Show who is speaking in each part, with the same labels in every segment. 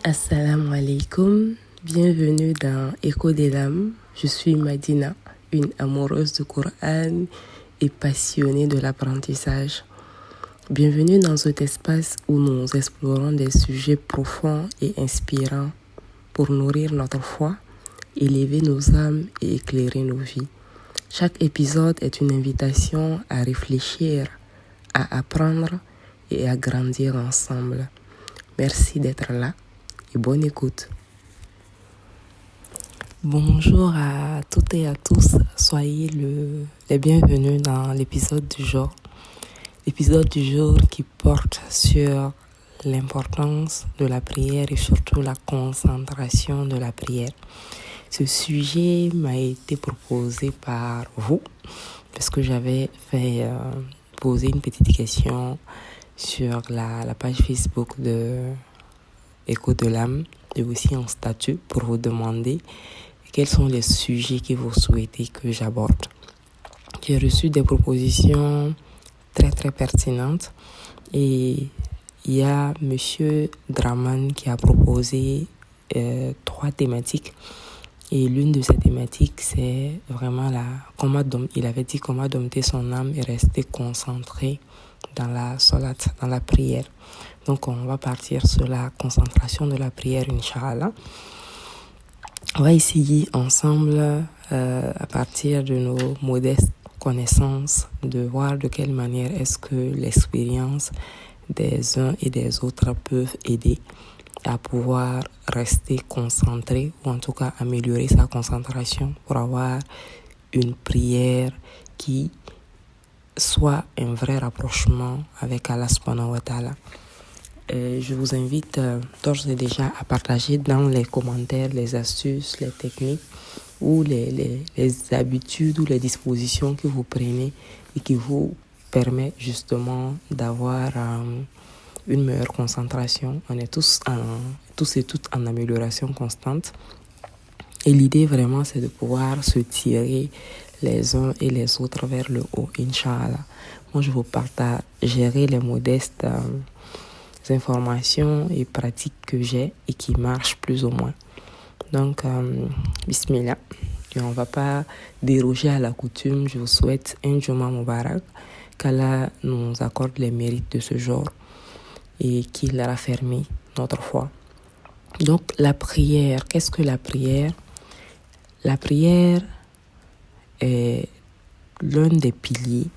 Speaker 1: Assalamu alaikum, bienvenue dans Écho des Lames. Je suis Madina, une amoureuse du Coran et passionnée de l'apprentissage. Bienvenue dans cet espace où nous explorons des sujets profonds et inspirants pour nourrir notre foi, élever nos âmes et éclairer nos vies. Chaque épisode est une invitation à réfléchir, à apprendre et à grandir ensemble. Merci d'être là et bonne écoute. Bonjour à toutes et à tous, soyez les bienvenus dans l'épisode du jour. L'épisode du jour qui porte sur l'importance de la prière et surtout la concentration de la prière. Ce sujet m'a été proposé par vous parce que j'avais fait poser une petite question sur la page Facebook de Écho de l'âme et aussi en statut pour vous demander quels sont les sujets que vous souhaitez que j'aborde. J'ai reçu des propositions très très pertinentes et il y a Monsieur Draman qui a proposé 3 thématiques. Et l'une de ces thématiques, c'est vraiment il avait dit comment dompter son âme et rester concentré dans la salat, dans la prière. Donc, on va partir sur la concentration de la prière, Inch'Allah. On va essayer ensemble, à partir de nos modestes connaissances, de voir de quelle manière est-ce que l'expérience des uns et des autres peuvent aider à pouvoir rester concentré ou en tout cas améliorer sa concentration pour avoir une prière qui soit un vrai rapprochement avec Allah subhanahu wa ta'ala. Je vous invite d'ores et déjà à partager dans les commentaires les astuces, les techniques ou les habitudes ou les dispositions que vous prenez et qui vous permettent justement d'avoir une meilleure concentration. On est tous et toutes en amélioration constante. Et l'idée vraiment, c'est de pouvoir se tirer les uns et les autres vers le haut, Inch'Allah. Moi, je vous partagerai les modestes informations et pratiques que j'ai et qui marchent plus ou moins. Donc, bismillah. Et on ne va pas déroger à la coutume. Je vous souhaite un Juma Mubarak, qu'Allah nous accorde les mérites de ce jour et qu'il raffermit notre foi. Donc, la prière, qu'est-ce que la prière? La prière est l'un des piliers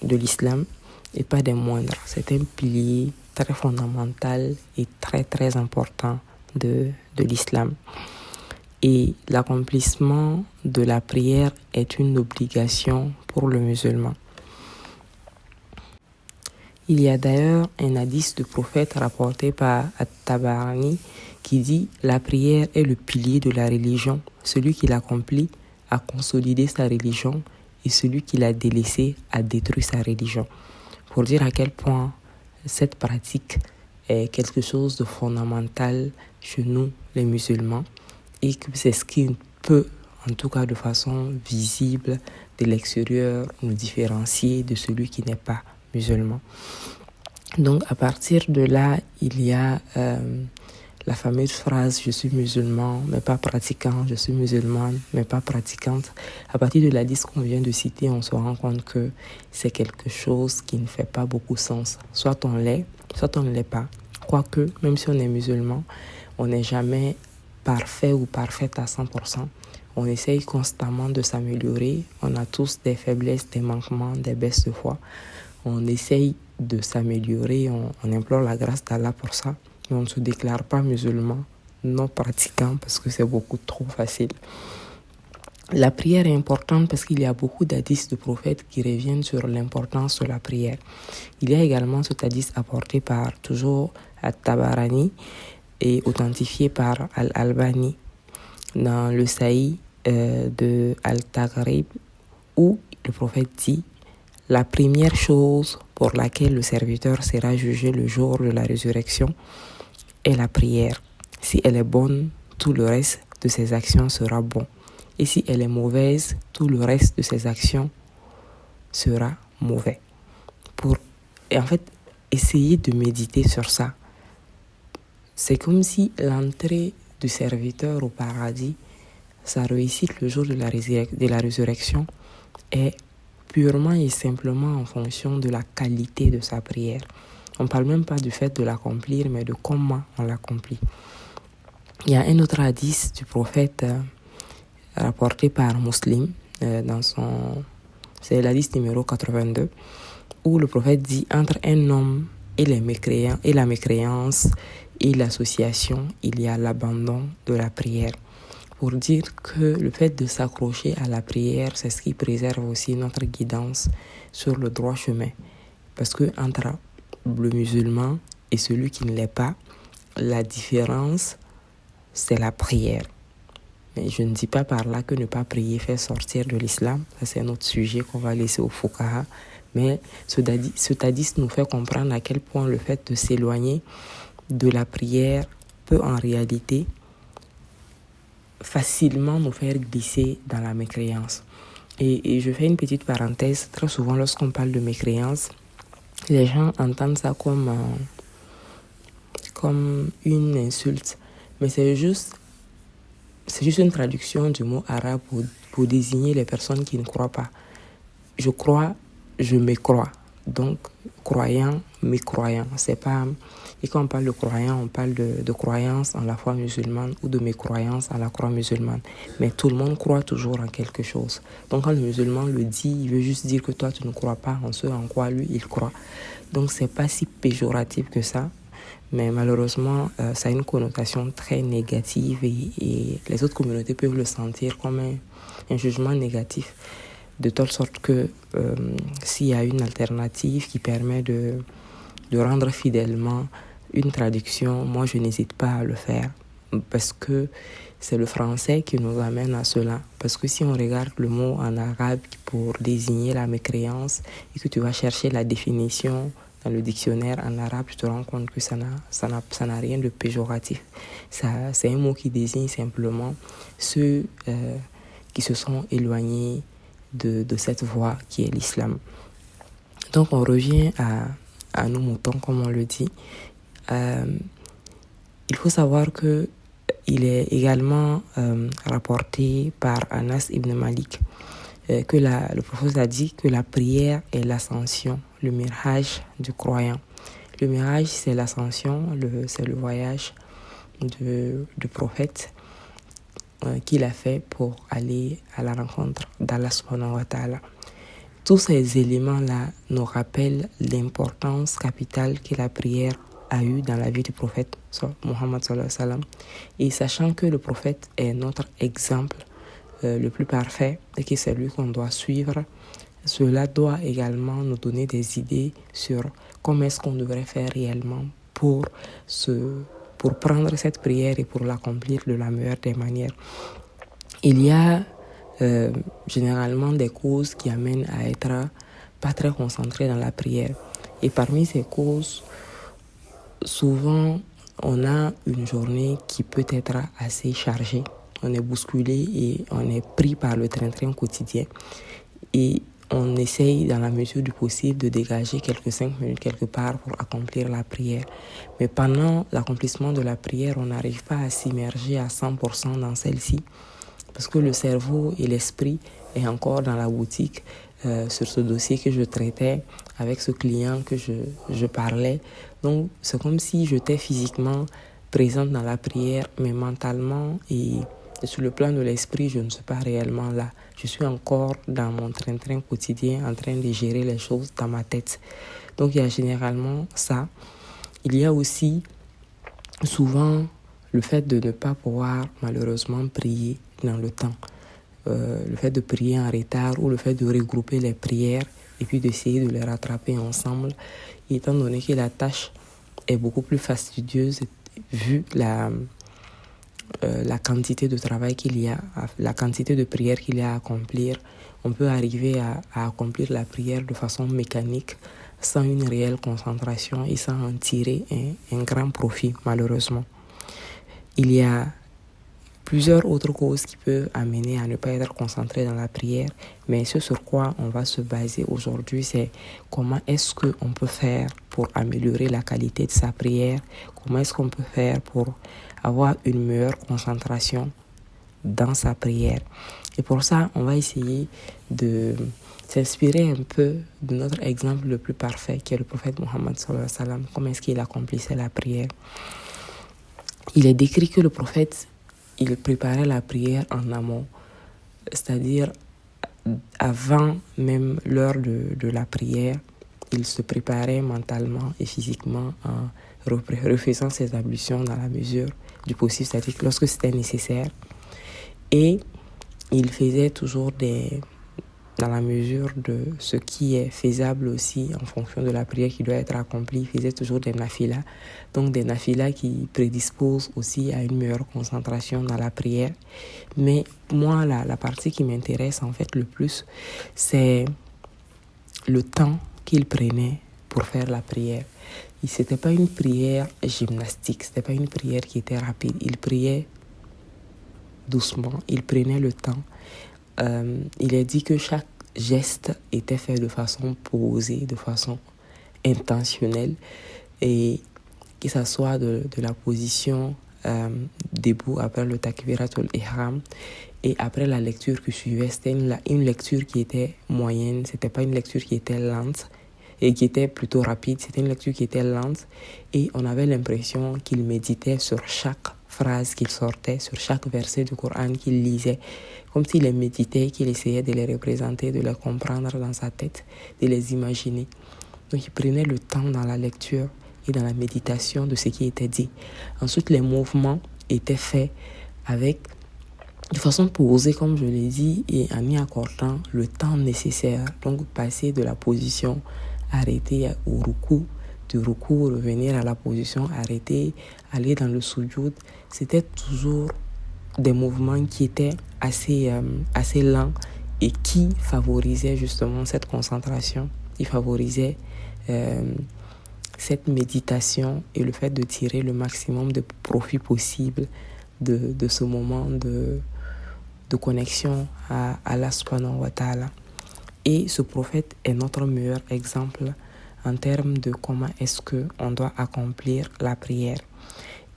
Speaker 1: de l'islam et pas des moindres. C'est un pilier très fondamental et très très important de l'islam. Et l'accomplissement de la prière est une obligation pour le musulman. Il y a d'ailleurs un hadith du prophète rapporté par At-Tabarani qui dit « La prière est le pilier de la religion. Celui qui l'accomplit a consolidé sa religion et celui qui l'a délaissé a détruit sa religion. » Pour dire à quel point cette pratique est quelque chose de fondamental chez nous, les musulmans, et que c'est ce qui peut, en tout cas de façon visible de l'extérieur, nous différencier de celui qui n'est pas musulman. Donc à partir de là, il y a la fameuse phrase « Je suis musulman, mais pas pratiquant. Je suis musulmane, mais pas pratiquante ». À partir de l'hadith qu'on vient de citer, on se rend compte que c'est quelque chose qui ne fait pas beaucoup sens. Soit on l'est, soit on ne l'est pas. Quoique, même si on est musulman, on n'est jamais parfait ou parfaite à 100%. On essaye constamment de s'améliorer. On a tous des faiblesses, des manquements, des baisses de foi. On essaye de s'améliorer, on implore la grâce d'Allah pour ça. Mais on ne se déclare pas musulman, non pratiquant, parce que c'est beaucoup trop facile. La prière est importante parce qu'il y a beaucoup d'hadiths de prophètes qui reviennent sur l'importance de la prière. Il y a également cet hadith apporté par toujours At-Tabarani et authentifié par Al-Albani dans le Sahih de Al-Taghrib où le prophète dit « La première chose pour laquelle le serviteur sera jugé le jour de la résurrection est la prière. Si elle est bonne, tout le reste de ses actions sera bon. Et si elle est mauvaise, tout le reste de ses actions sera mauvais. » Et en fait, essayez de méditer sur ça. c'est comme si l'entrée du serviteur au paradis, sa réussite le jour de la résurrection est purement et simplement en fonction de la qualité de sa prière. On ne parle même pas du fait de l'accomplir, mais de comment on l'accomplit. Il y a un autre hadith du prophète rapporté par Muslim, c'est l'hadith numéro 82, où le prophète dit: entre un homme et la mécréance et l'association, il y a l'abandon de la prière. Pour dire que le fait de s'accrocher à la prière, c'est ce qui préserve aussi notre guidance sur le droit chemin. Parce que entre le musulman et celui qui ne l'est pas, la différence, c'est la prière. Mais je ne dis pas par là que ne pas prier fait sortir de l'islam. Ça, c'est un autre sujet qu'on va laisser au fuqaha. Mais ce hadith nous fait comprendre à quel point le fait de s'éloigner de la prière peut en réalité facilement nous faire glisser dans la mécréance. Et je fais une petite parenthèse. Très souvent, lorsqu'on parle de mécréance, les gens entendent ça comme une insulte. Mais c'est juste une traduction du mot arabe pour désigner les personnes qui ne croient pas. Je crois, je mécrois. Donc, croyant, mécroyant. C'est pas... Et quand on parle de croyant, on parle de croyance en la foi musulmane ou de mécroyance en la croix musulmane. Mais tout le monde croit toujours en quelque chose. Donc, quand le musulman le dit, il veut juste dire que toi, tu ne crois pas en ce en quoi lui, il croit. Donc, c'est pas si péjoratif que ça. Mais malheureusement, ça a une connotation très négative et les autres communautés peuvent le sentir comme un jugement négatif. De telle sorte que s'il y a une alternative qui permet de rendre fidèlement une traduction, moi je n'hésite pas à le faire parce que c'est le français qui nous amène à cela. Parce que si on regarde le mot en arabe pour désigner la mécréance et que tu vas chercher la définition dans le dictionnaire en arabe, tu te rends compte que ça n'a rien de péjoratif. C'est un mot qui désigne simplement ceux qui se sont éloignés de cette voie qui est l'islam. Donc on revient à nos moutons, comme on le dit. Il faut savoir que il est également rapporté par Anas ibn Malik que le prophète a dit que la prière est l'ascension, le mirage du croyant. Le mirage, c'est l'ascension, c'est le voyage du prophète qu'il a fait pour aller à la rencontre d'Allah subhanahu wa ta'ala. Tous ces éléments-là nous rappellent l'importance capitale que la prière a eue dans la vie du prophète Mohammed sallallahu alayhi wa sallam. Et sachant que le prophète est notre exemple le plus parfait et que c'est lui qu'on doit suivre, cela doit également nous donner des idées sur comment est-ce qu'on devrait faire réellement pour prendre cette prière et pour l'accomplir de la meilleure des manières. Il y a généralement des causes qui amènent à être pas très concentré dans la prière. Et parmi ces causes, souvent, on a une journée qui peut être assez chargée. On est bousculé et on est pris par le train-train quotidien. Et on essaye, dans la mesure du possible, de dégager quelques 5 minutes quelque part pour accomplir la prière. Mais pendant l'accomplissement de la prière, on n'arrive pas à s'immerger à 100% dans celle-ci. Parce que le cerveau et l'esprit est encore dans la boutique sur ce dossier que je traitais avec ce client que je parlais. Donc, c'est comme si j'étais physiquement présente dans la prière, mais mentalement et sur le plan de l'esprit, je ne suis pas réellement là. Je suis encore dans mon train-train quotidien en train de gérer les choses dans ma tête. Donc, il y a généralement ça. Il y a aussi souvent le fait de ne pas pouvoir malheureusement prier dans le temps. Le fait de prier en retard ou le fait de regrouper les prières et puis d'essayer de les rattraper ensemble, étant donné que la tâche est beaucoup plus fastidieuse vu la quantité de travail qu'il y a, la quantité de prières qu'il y a à accomplir. On peut arriver à accomplir la prière de façon mécanique sans une réelle concentration et sans en tirer un grand profit, malheureusement. Il y a plusieurs autres causes qui peuvent amener à ne pas être concentré dans la prière. Mais ce sur quoi on va se baser aujourd'hui, c'est comment est-ce qu'on peut faire pour améliorer la qualité de sa prière, comment est-ce qu'on peut faire pour avoir une meilleure concentration dans sa prière. Et pour ça, on va essayer de s'inspirer un peu de notre exemple le plus parfait, qui est le prophète Mohammed sallallahu alayhi wa sallam. Comment est-ce qu'il accomplissait la prière? Il est décrit que le prophète, il préparait la prière en amont, c'est-à-dire avant même l'heure de la prière, il se préparait mentalement et physiquement en refaisant ses ablutions dans la mesure du possible, c'est-à-dire que lorsque c'était nécessaire. Et il faisait toujours dans la mesure de ce qui est faisable aussi en fonction de la prière qui doit être accomplie, il faisait toujours des nafilas. Donc des nafilas qui prédisposent aussi à une meilleure concentration dans la prière. Mais moi, la partie qui m'intéresse en fait le plus, c'est le temps qu'il prenait pour faire la prière. C'était pas une prière gymnastique, c'était pas une prière qui était rapide. Il priait doucement, il prenait le temps. Il est dit que chaque geste était fait de façon posée, de façon intentionnelle, et que ce soit de la position debout après le takbiratul ihram et après la lecture qui suivait. C'était une lecture qui était moyenne, c'était pas une lecture qui était lente et qui était plutôt rapide, c'était une lecture qui était lente et on avait l'impression qu'il méditait sur chaque phrase qu'il sortait, sur chaque verset du Coran qu'il lisait, comme s'il les méditait, qu'il essayait de les représenter, de les comprendre dans sa tête, de les imaginer. Donc il prenait le temps dans la lecture et dans la méditation de ce qui était dit. Ensuite, les mouvements étaient faits de façon posée, comme je l'ai dit, et en y accordant le temps nécessaire. Donc passer de la position arrêtée au ruku, du ruku revenir à la position arrêtée, aller dans le sujoud. C'était toujours des mouvements qui étaient assez lents et qui favorisaient justement cette concentration, qui favorisaient cette méditation et le fait de tirer le maximum de profit possible de ce moment de connexion à Allah subhanahu wa ta'ala. Et ce prophète est notre meilleur exemple en termes de comment est-ce qu'on doit accomplir la prière.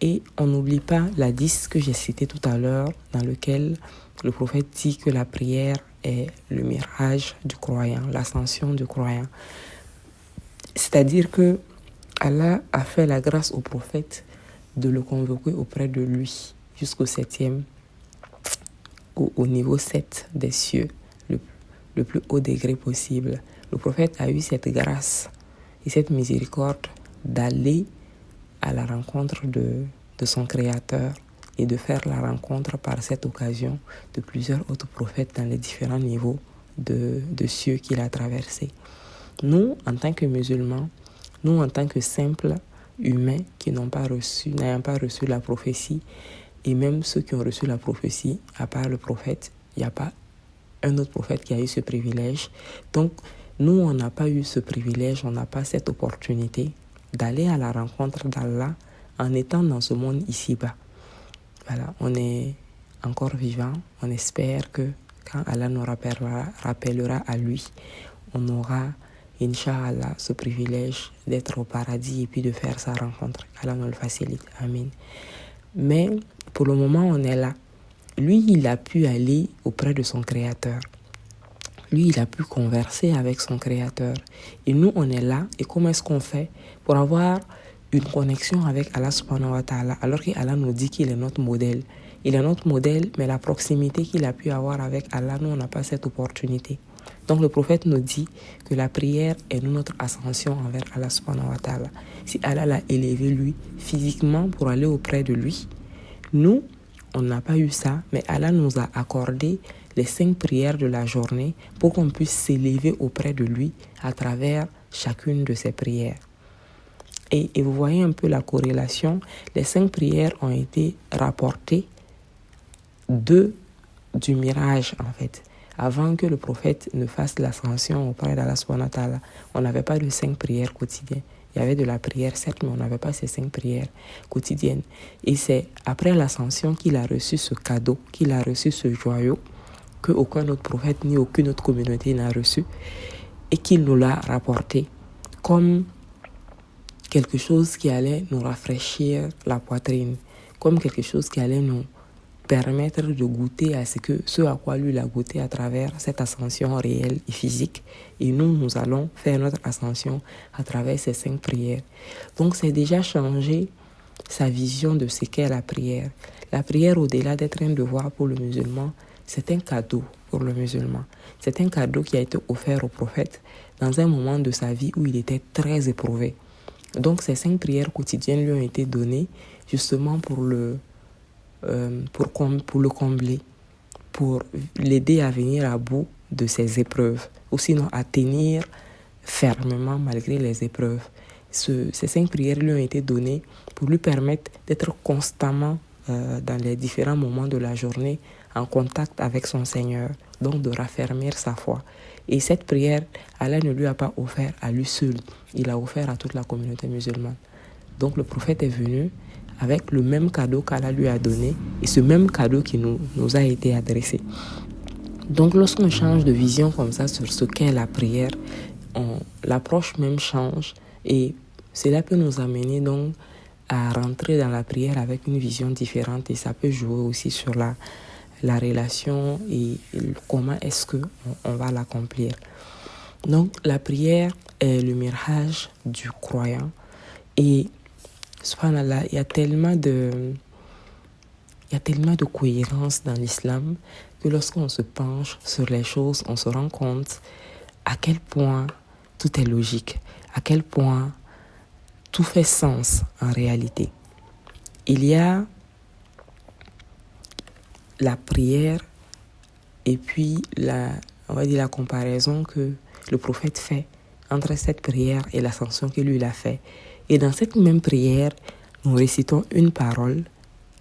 Speaker 1: Et on n'oublie pas l'hadith que j'ai cité tout à l'heure, dans lequel le prophète dit que la prière est le mirage du croyant, l'ascension du croyant. C'est-à-dire que Allah a fait la grâce au prophète de le convoquer auprès de lui jusqu'au au niveau 7 des cieux, le plus haut degré possible. Le prophète a eu cette grâce et cette miséricorde d'aller à la rencontre de son Créateur et de faire la rencontre par cette occasion de plusieurs autres prophètes dans les différents niveaux de cieux qu'il a traversés. Nous, en tant que musulmans, nous, en tant que simples humains qui n'ayant pas reçu la prophétie, et même ceux qui ont reçu la prophétie, à part le prophète, il n'y a pas un autre prophète qui a eu ce privilège. Donc, nous, on n'a pas eu ce privilège, on n'a pas cette opportunité d'aller à la rencontre d'Allah en étant dans ce monde ici-bas. Voilà, on est encore vivant, on espère que quand Allah nous rappellera à lui, on aura, Inch'Allah, ce privilège d'être au paradis et puis de faire sa rencontre. Allah nous le facilite. Amen. Mais pour le moment, on est là. Lui, il a pu aller auprès de son Créateur. Lui, il a pu converser avec son Créateur. Et nous, on est là. Et comment est-ce qu'on fait pour avoir une connexion avec Allah subhanahu wa ta'ala, alors qu'Allah nous dit qu'il est notre modèle. Il est notre modèle, mais la proximité qu'il a pu avoir avec Allah, nous, on n'a pas cette opportunité. Donc le prophète nous dit que la prière est notre ascension envers Allah subhanahu wa ta'ala. Si Allah l'a élevé lui physiquement pour aller auprès de lui, nous, on n'a pas eu ça, mais Allah nous a accordé les 5 prières de la journée pour qu'on puisse s'élever auprès de lui à travers chacune de ces prières. Et vous voyez un peu la corrélation. Les 5 prières ont été rapportées du mirage en fait. Avant que le prophète ne fasse l'ascension auprès d'Allah subhanahu wa ta'ala, on n'avait pas de 5 prières quotidiennes. Il y avait de la prière, certes, mais on n'avait pas ces 5 prières quotidiennes. Et c'est après l'ascension qu'il a reçu ce cadeau, qu'il a reçu ce joyau, qu'aucun autre prophète ni aucune autre communauté n'a reçu, et qu'il nous l'a rapporté comme quelque chose qui allait nous rafraîchir la poitrine, comme quelque chose qui allait nous permettre de goûter à ce à quoi lui l'a goûté à travers cette ascension réelle et physique. Et nous allons faire notre ascension à travers ces 5 prières. Donc c'est déjà changer sa vision de ce qu'est la prière. La prière, au-delà d'être un devoir pour le musulman, c'est un cadeau pour le musulman. C'est un cadeau qui a été offert au prophète dans un moment de sa vie où il était très éprouvé. Donc ces 5 prières quotidiennes lui ont été données justement pour le combler, pour l'aider à venir à bout de ses épreuves, ou sinon à tenir fermement malgré les épreuves. Ces 5 prières lui ont été données pour lui permettre d'être constamment dans les différents moments de la journée en contact avec son Seigneur, donc de raffermir sa foi. Et cette prière, Allah ne lui a pas offert à lui seul, il a offert à toute la communauté musulmane. Donc le prophète est venu avec le même cadeau qu'Allah lui a donné et ce même cadeau qui nous a été adressé. Donc lorsqu'on change de vision comme ça sur ce qu'est la prière, l'approche même change et cela peut nous amener donc à rentrer dans la prière avec une vision différente et ça peut jouer aussi sur la relation et comment est-ce qu'on va l'accomplir. Donc la prière est le mirage du croyant et subhanallah, il y a tellement de cohérence dans l'islam que lorsqu'on se penche sur les choses, on se rend compte à quel point tout est logique, à quel point tout fait sens en réalité. Il y a la prière et puis la comparaison que le prophète fait entre cette prière et l'ascension que lui a fait. Et dans cette même prière, nous récitons une parole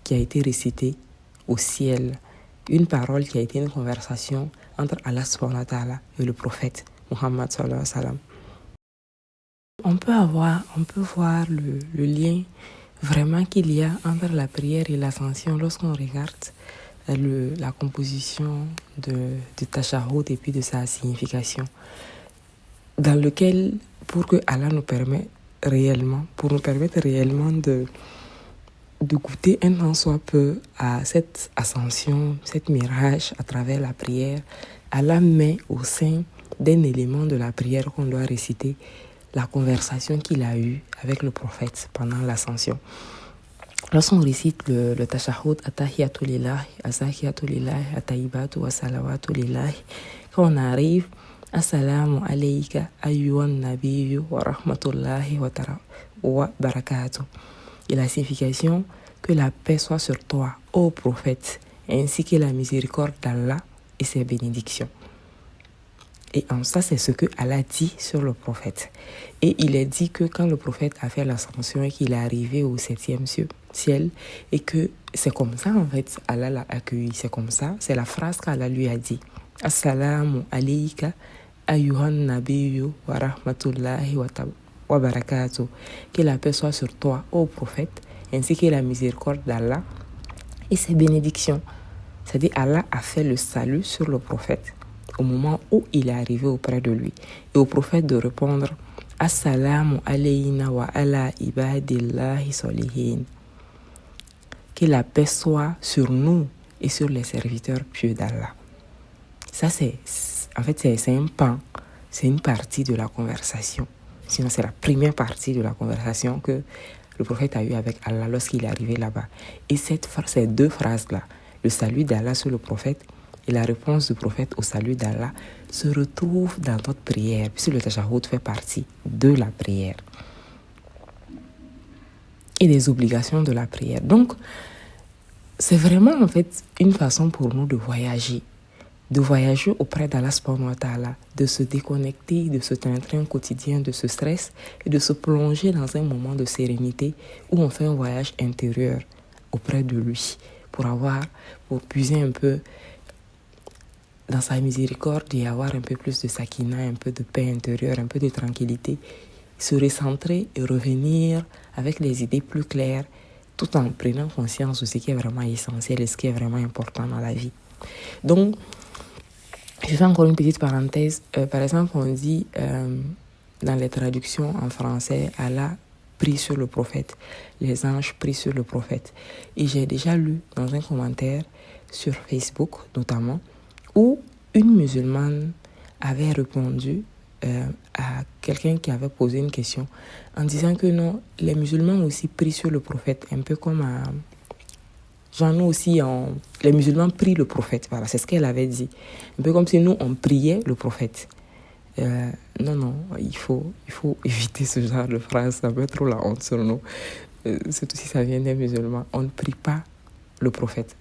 Speaker 1: qui a été récitée au ciel, une parole qui a été une conversation entre Allah subhanahu wa ta'ala et le prophète Muhammad sallallahu alayhi wa sallam. On peut voir le lien vraiment qu'il y a entre la prière et l'ascension lorsqu'on regarde la composition du tashahhud et puis de sa signification, dans lequel, pour que Allah nous permette réellement de goûter un tant soit peu à cette ascension, cette mirage à travers la prière, Allah met au sein d'un élément de la prière qu'on doit réciter la conversation qu'il a eue avec le prophète pendant l'ascension. Lorsqu'on récite le tashahhud, attahiyatu lillahi, azakiyatu lillahi, atayyibatu wa salawatu lillahi, quand on arrive Assalamu alayka ayyuhan nabiyyu wa rahmatullahi wa barakatuh. Et la signification, que la paix soit sur toi, ô prophète, ainsi que la miséricorde d'Allah et ses bénédictions. Et en ça, c'est ce que Allah dit sur le prophète. Et il est dit que quand le prophète a fait l'ascension et qu'il est arrivé au 7e ciel, et que c'est comme ça, en fait, Allah l'a accueilli. C'est comme ça, c'est la phrase qu'Allah lui a dit. Assalamu alayka ayyuhan nabiyyu wa rahmatullahi wa barakatuh. Que la paix soit sur toi, ô prophète, ainsi que la miséricorde d'Allah et ses bénédictions. C'est-à-dire Allah a fait le salut sur le prophète au moment où il est arrivé auprès de lui. Et au prophète de répondre Assalamu alayna wa ala ibadillahi solihin. Que la paix soit sur nous et sur les serviteurs pieux d'Allah. Ça, c'est un pan, c'est une partie de la conversation. Sinon, c'est la première partie de la conversation que le prophète a eue avec Allah lorsqu'il est arrivé là-bas. Et ces 2 phrases-là, le salut d'Allah sur le prophète et la réponse du prophète au salut d'Allah, se retrouvent dans notre prière, puisque le tashahhud fait partie de la prière et des obligations de la prière. Donc, c'est vraiment en fait une façon pour nous de voyager auprès d'Allah subhanahu wa ta'ala, de se déconnecter de ce train-train quotidien, de ce stress et de se plonger dans un moment de sérénité où on fait un voyage intérieur auprès de lui pour puiser un peu dans sa miséricorde et avoir un peu plus de sakina, un peu de paix intérieure, un peu de tranquillité se recentrer et revenir avec des idées plus claires, tout en prenant conscience de ce qui est vraiment essentiel et ce qui est vraiment important dans la vie. Donc, je fais encore une petite parenthèse. Par exemple, on dit dans les traductions en français, Allah prie sur le prophète, les anges prient sur le prophète. Et j'ai déjà lu dans un commentaire sur Facebook notamment, où une musulmane avait répondu à quelqu'un qui avait posé une question en disant que non, les musulmans aussi prient sur le prophète, un peu comme nous aussi, les musulmans prient le prophète. Voilà, c'est ce qu'elle avait dit. Un peu comme si nous, on priait le prophète. Non, il faut éviter ce genre de phrase. Ça met trop la honte sur nous. Surtout si ça vient des musulmans. On ne prie pas le prophète.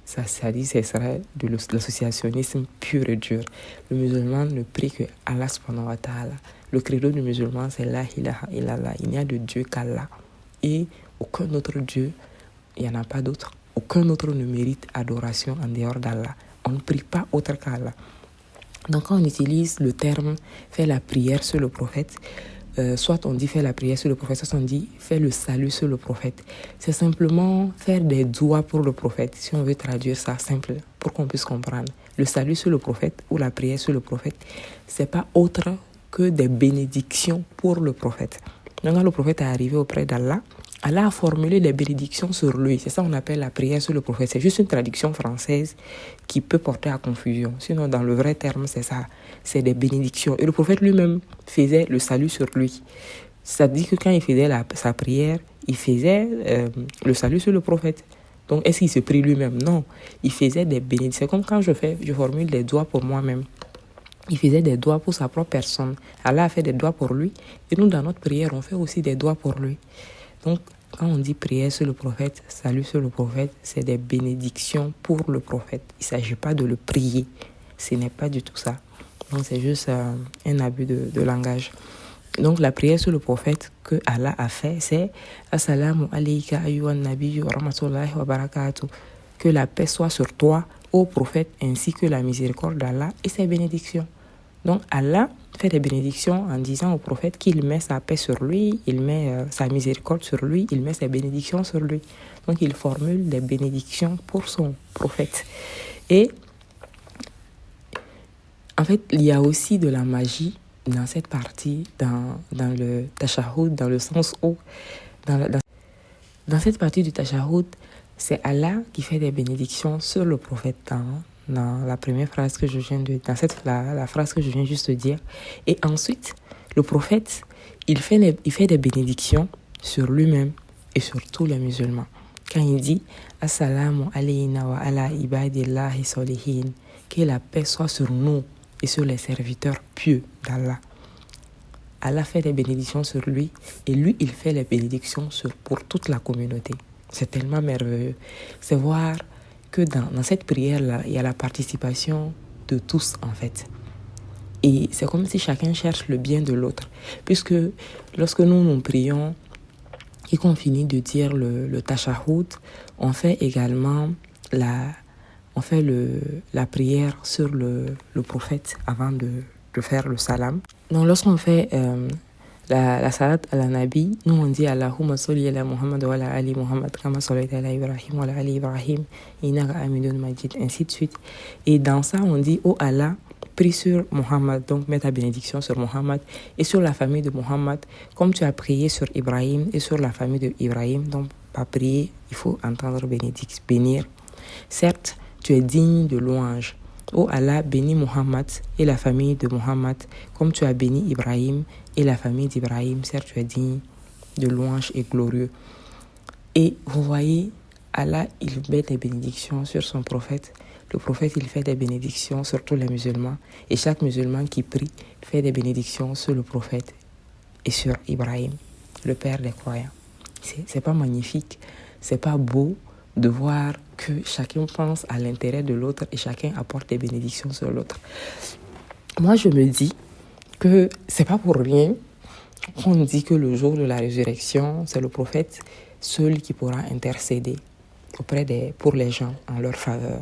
Speaker 1: Ça dit, ce serait de l'associationnisme pur et dur. Le musulman ne prie que Allah subhanahu wa ta'ala. Le credo du musulman, c'est la ilaha illallah. Il n'y a de Dieu qu'Allah. Et aucun autre Dieu, il n'y en a pas d'autre. Aucun autre ne mérite adoration en dehors d'Allah. On ne prie pas autre qu'Allah. Donc quand on utilise le terme « faire la prière sur le prophète », soit on dit « faire la prière sur le prophète », soit on dit « faire le salut sur le prophète ». C'est simplement faire des doigts pour le prophète, si on veut traduire ça simple, pour qu'on puisse comprendre. Le salut sur le prophète ou la prière sur le prophète, c'est pas autre que des bénédictions pour le prophète. Donc quand le prophète est arrivé auprès d'Allah, Allah a formulé des bénédictions sur lui. C'est ça qu'on appelle la prière sur le prophète. C'est juste une traduction française qui peut porter à confusion. Sinon, dans le vrai terme, c'est ça. C'est des bénédictions. Et le prophète lui-même faisait le salut sur lui. Ça dit que quand il faisait sa prière, il faisait le salut sur le prophète. Donc, est-ce qu'il se prie lui-même? Non. Il faisait des bénédictions. C'est comme quand je formule des doigts pour moi-même. Il faisait des doigts pour sa propre personne. Allah a fait des doigts pour lui. Et nous, dans notre prière, on fait aussi des doigts pour lui. Donc, quand on dit prière sur le prophète, salut sur le prophète, c'est des bénédictions pour le prophète. Il ne s'agit pas de le prier. Ce n'est pas du tout ça. Donc, c'est juste un abus de langage. Donc, la prière sur le prophète que Allah a fait, c'est « Assalamu alayka ayyuhan nabiyyu wa rahmatullahi wa barakatuh » Que la paix soit sur toi, ô prophète, ainsi que la miséricorde d'Allah et ses bénédictions. Donc, Allah fait des bénédictions en disant au prophète qu'il met sa paix sur lui, il met sa miséricorde sur lui, il met ses bénédictions sur lui. Donc, il formule des bénédictions pour son prophète. Et, en fait, il y a aussi de la magie dans cette partie, dans le tashahhud, dans le sens où, dans cette partie du tashahhud, c'est Allah qui fait des bénédictions sur le prophète dans la première phrase que je viens de... la phrase que je viens juste de dire. Et ensuite, le prophète, il fait des bénédictions sur lui-même et sur tous les musulmans. Quand il dit « Assalamu alayna wa ala ibadillahi solihin » que la paix soit sur nous et sur les serviteurs pieux d'Allah. Allah fait des bénédictions sur lui et lui, il fait les bénédictions pour toute la communauté. C'est tellement merveilleux. C'est voir que dans cette prière-là, il y a la participation de tous, en fait. Et c'est comme si chacun cherche le bien de l'autre. Puisque lorsque nous prions et qu'on finit de dire le tashahhud, on fait également la prière sur le prophète avant de faire le salam. Donc lorsqu'on fait la salat à la Nabi, nous on dit Allahumma salli ala Muhammad wa ala ali Muhammad kama sallaita ala Ibrahim wa ala ali Ibrahim innaka hamidun majid, ainsi de suite. Et dans ça on dit oh Allah, prie sur Muhammad, donc mets ta bénédiction sur Muhammad et sur la famille de Muhammad, comme tu as prié sur Ibrahim et sur la famille de Ibrahim. Donc pas prier, il faut entendre bénir. Certes, tu es digne de louange. Oh Allah, bénis Muhammad et la famille de Muhammad, comme tu as béni Ibrahim et la famille d'Ibrahim. Certes, tu es digne de louange et glorieux. Et vous voyez, Allah, il met des bénédictions sur son prophète. Le prophète, il fait des bénédictions sur tous les musulmans. Et chaque musulman qui prie fait des bénédictions sur le prophète et sur Ibrahim, le père des croyants. C'est pas magnifique, c'est pas beau de voir que chacun pense à l'intérêt de l'autre et chacun apporte des bénédictions sur l'autre. Moi, je me dis que c'est pas pour rien qu'on dit que le jour de la résurrection, c'est le prophète seul qui pourra intercéder pour les gens en leur faveur.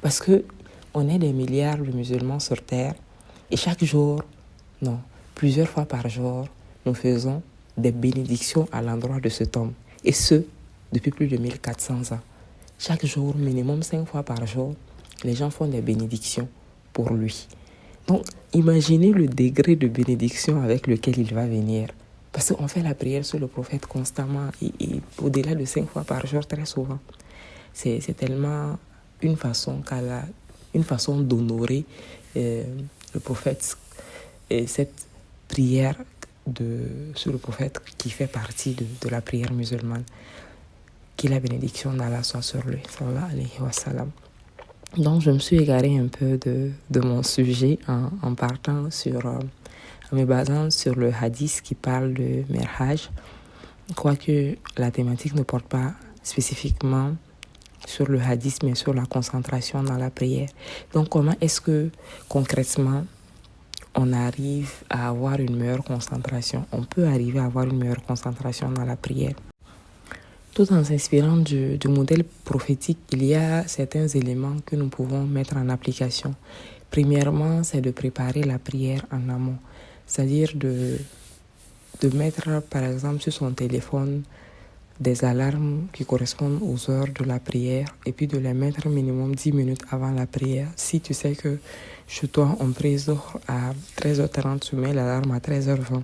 Speaker 1: Parce que on est des milliards de musulmans sur terre et chaque jour, non, plusieurs fois par jour, nous faisons des bénédictions à l'endroit de cet homme. Et ce, depuis plus de 1400 ans. Chaque jour, minimum 5 fois par jour, les gens font des bénédictions pour lui. Donc, imaginez le degré de bénédiction avec lequel il va venir. Parce qu'on fait la prière sur le prophète constamment et au-delà de 5 fois par jour, très souvent. C'est tellement une façon d'honorer le prophète et cette prière sur le prophète qui fait partie de la prière musulmane. Que la bénédiction d'Allah soit sur lui. Sallallahu alayhi wa sallam. Donc, je me suis égarée un peu de mon sujet en partant en me basant sur le hadith qui parle de Miraj, quoique la thématique ne porte pas spécifiquement sur le hadith, mais sur la concentration dans la prière. Donc, comment est-ce que, concrètement, on arrive à avoir une meilleure concentration? On peut arriver à avoir une meilleure concentration dans la prière. Tout en s'inspirant du modèle prophétique, il y a certains éléments que nous pouvons mettre en application. Premièrement, c'est de préparer la prière en amont. C'est-à-dire de mettre, par exemple, sur son téléphone des alarmes qui correspondent aux heures de la prière et puis de les mettre minimum 10 minutes avant la prière. Si tu sais que chez toi, on prie Zohr à 13h30, tu mets l'alarme à 13h20.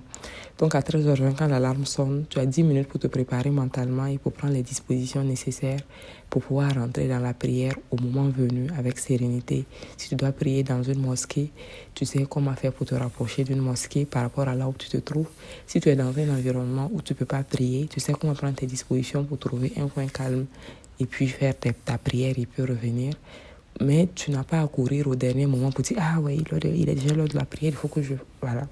Speaker 1: Donc à 13h20, quand l'alarme sonne, tu as 10 minutes pour te préparer mentalement et pour prendre les dispositions nécessaires pour pouvoir rentrer dans la prière au moment venu avec sérénité. Si tu dois prier dans une mosquée, tu sais comment faire pour te rapprocher d'une mosquée par rapport à là où tu te trouves. Si tu es dans un environnement où tu ne peux pas prier, tu sais comment prendre tes dispositions pour trouver un coin calme et puis faire ta prière et puis revenir. Mais tu n'as pas à courir au dernier moment pour dire « Ah oui, il est déjà l'heure de la prière, il faut que je... » Voilà.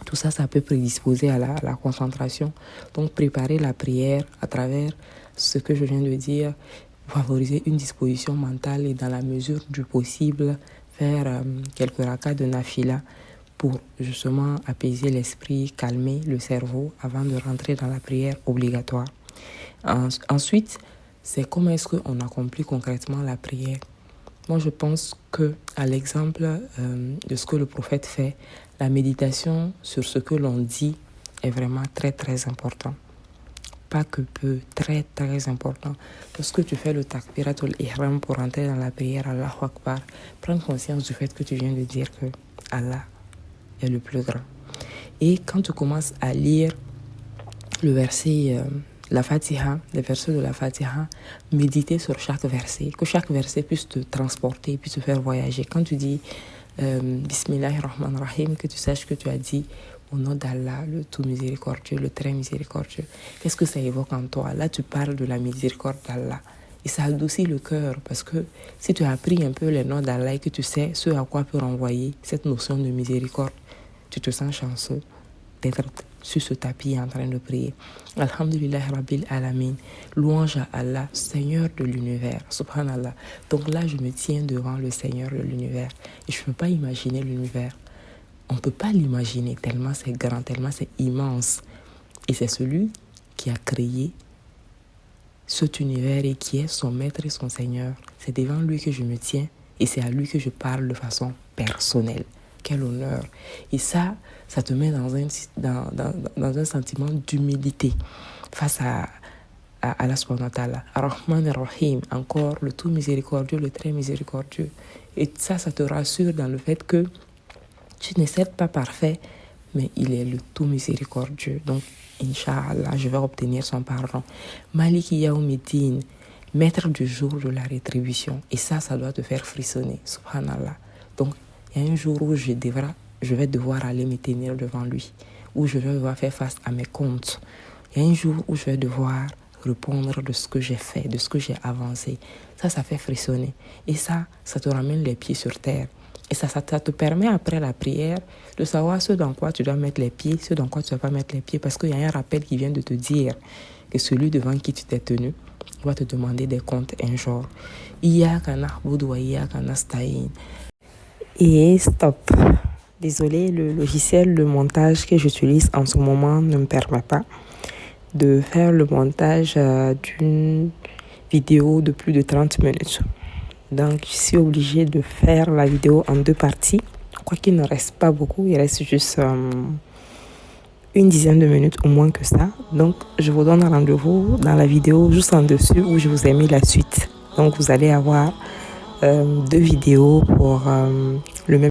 Speaker 1: Tout ça, ça peut prédisposer à la concentration. Donc, préparer la prière à travers ce que je viens de dire, favoriser une disposition mentale et dans la mesure du possible, faire quelques rakas de nafila pour justement apaiser l'esprit, calmer le cerveau avant de rentrer dans la prière obligatoire. Ensuite, c'est comment est-ce qu'on accomplit concrètement la prière. Moi, je pense que à l'exemple de ce que le prophète fait, la méditation sur ce que l'on dit est vraiment très, très important. Pas que peu, très, très important. Lorsque tu fais le takbiratul ihram pour entrer dans la prière, Allahu Akbar, prends conscience du fait que tu viens de dire que Allah est le plus grand. Et quand tu commences à lire le verset... la Fatiha, les versets de la Fatiha, méditer sur chaque verset, que chaque verset puisse te transporter, puisse te faire voyager. Quand tu dis Bismillahirrahmanirrahim, que tu saches que tu as dit au nom d'Allah, le tout miséricordieux, le très miséricordieux. Qu'est-ce que ça évoque en toi? Là, tu parles de la miséricorde d'Allah. Et ça adoucit le cœur parce que si tu as appris un peu les noms d'Allah et que tu sais ce à quoi peut renvoyer cette notion de miséricorde, tu te sens chanceux d'être sur ce tapis en train de prier. Alhamdulillah Rabbil Alamin. Louange à Allah, Seigneur de l'univers. Subhanallah. Donc là, je me tiens devant le Seigneur de l'univers. Et je ne peux pas imaginer l'univers. On ne peut pas l'imaginer tellement c'est grand, tellement c'est immense. Et c'est celui qui a créé cet univers et qui est son maître et son Seigneur. C'est devant lui que je me tiens et c'est à lui que je parle de façon personnelle. Quel honneur. Et ça te met dans un sentiment d'humilité face à Allah subhanahu wa ta'ala. Ar-Rahman ar-Rahim, encore le tout miséricordieux, le très miséricordieux. Et ça te rassure dans le fait que tu n'es certes pas parfait, mais il est le tout miséricordieux. Donc, Inch'Allah, je vais obtenir son pardon. Maliki Yawmiddin, maître du jour de la rétribution. Et ça doit te faire frissonner. Subhanallah. Donc, il y a un jour où je vais devoir aller me tenir devant lui, où je vais devoir faire face à mes comptes. Il y a un jour où je vais devoir répondre de ce que j'ai fait, de ce que j'ai avancé. Ça fait frissonner. Et ça te ramène les pieds sur terre. Et ça te permet après la prière de savoir ce dans quoi tu dois mettre les pieds, ce dans quoi tu ne dois pas mettre les pieds, parce qu'il y a un rappel qui vient de te dire que celui devant qui tu t'es tenu va te demander des comptes un jour. Iyyaka na'budu wa iyyaka nasta'in. Et stop. Désolé, le logiciel de montage que j'utilise en ce moment ne me permet pas de faire le montage d'une vidéo de plus de 30 minutes. Donc, je suis obligée de faire la vidéo en 2 parties. Quoi qu'il ne reste pas beaucoup, il reste juste une dizaine de minutes ou moins que ça. Donc, je vous donne rendez-vous dans la vidéo juste en dessus où je vous ai mis la suite. Donc, vous allez avoir 2 vidéos pour le même